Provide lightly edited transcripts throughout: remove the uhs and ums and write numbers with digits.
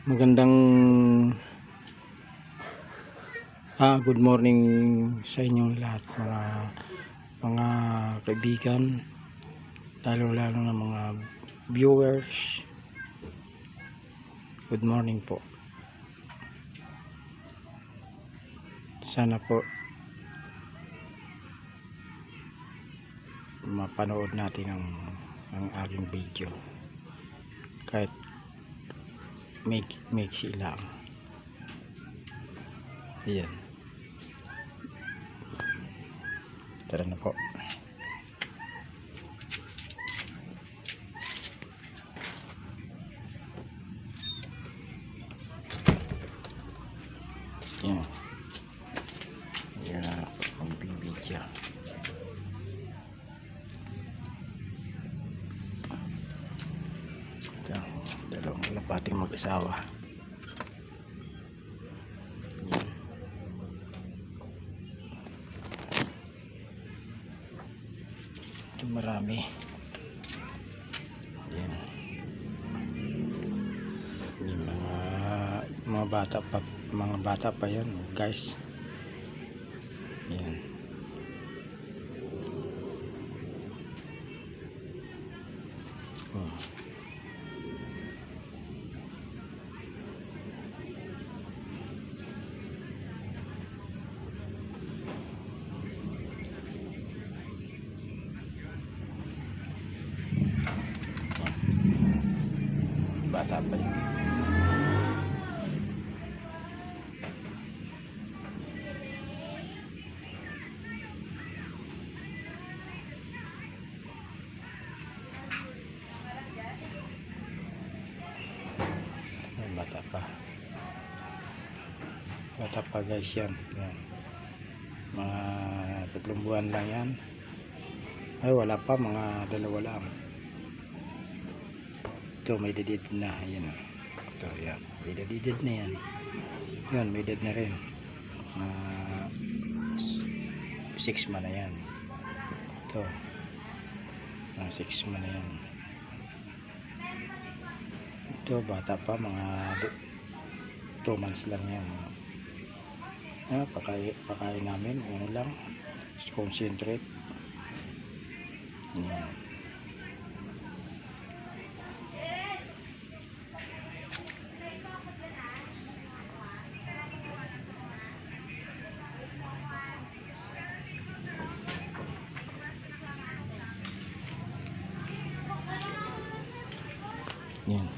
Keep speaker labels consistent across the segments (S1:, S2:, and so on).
S1: Magandang good morning sa inyong lahat, mga kaibigan, lalo na mga viewers. Good morning po. Sana po mapanood natin ang aking video kahit make lang. Ayan, tara na po. Ayan, ayan ang bibidya. Dalawang kalapating mag-asawa. Ito marami. Ayan. Yung mga bata pa yan, guys. Ayan. Bata pa yun. Bata pa guys yan. Yan, mga 3 buwan lang yan. Ay wala pa, mga 2 lang. Ito may dedid na. Ayan, ito yan, may dedid na yan. Yan, may dead na rin. 6 man na yan. Ito 6 man na yan. Ito bata pa, mga 2 months lang yan. Pakain namin ano lang, concentrate. Yan. Yan.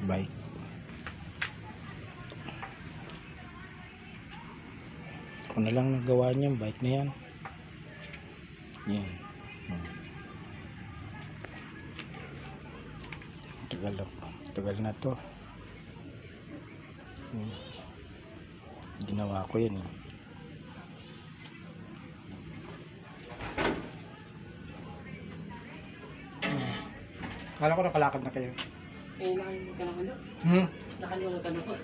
S1: Bike. Ako na lang nagawa niya, bike na yan. Yan. Tagal na to. Ginawa ko yan. Kala ko nakalakad na kayo.
S2: Nakalimutan ka na ko. Nakalimutan ako.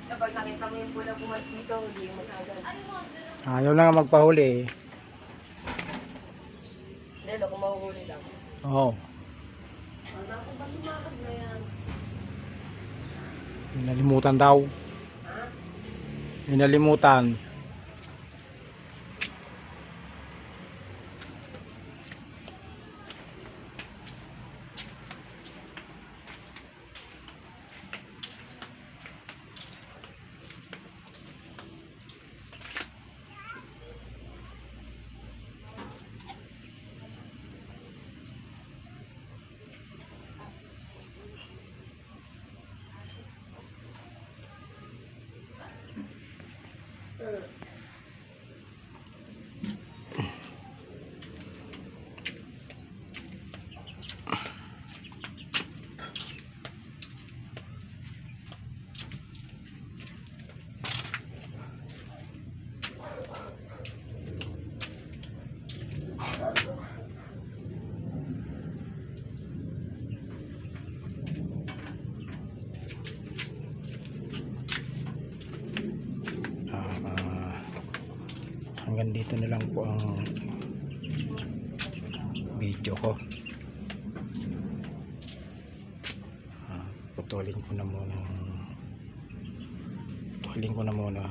S2: Kapag nakita mo yung pula bumat dito, hindi mo agad.
S1: Ayaw na nga magpahuli eh.
S2: Dahil ako mahuhuli lang.
S1: Oo.
S2: Wala ko ba lumakad na yan?
S1: Nalimutan daw.
S2: Ha?
S1: Nalimutan. hanggang dito na lang po ang video ko. Putulin ko na muna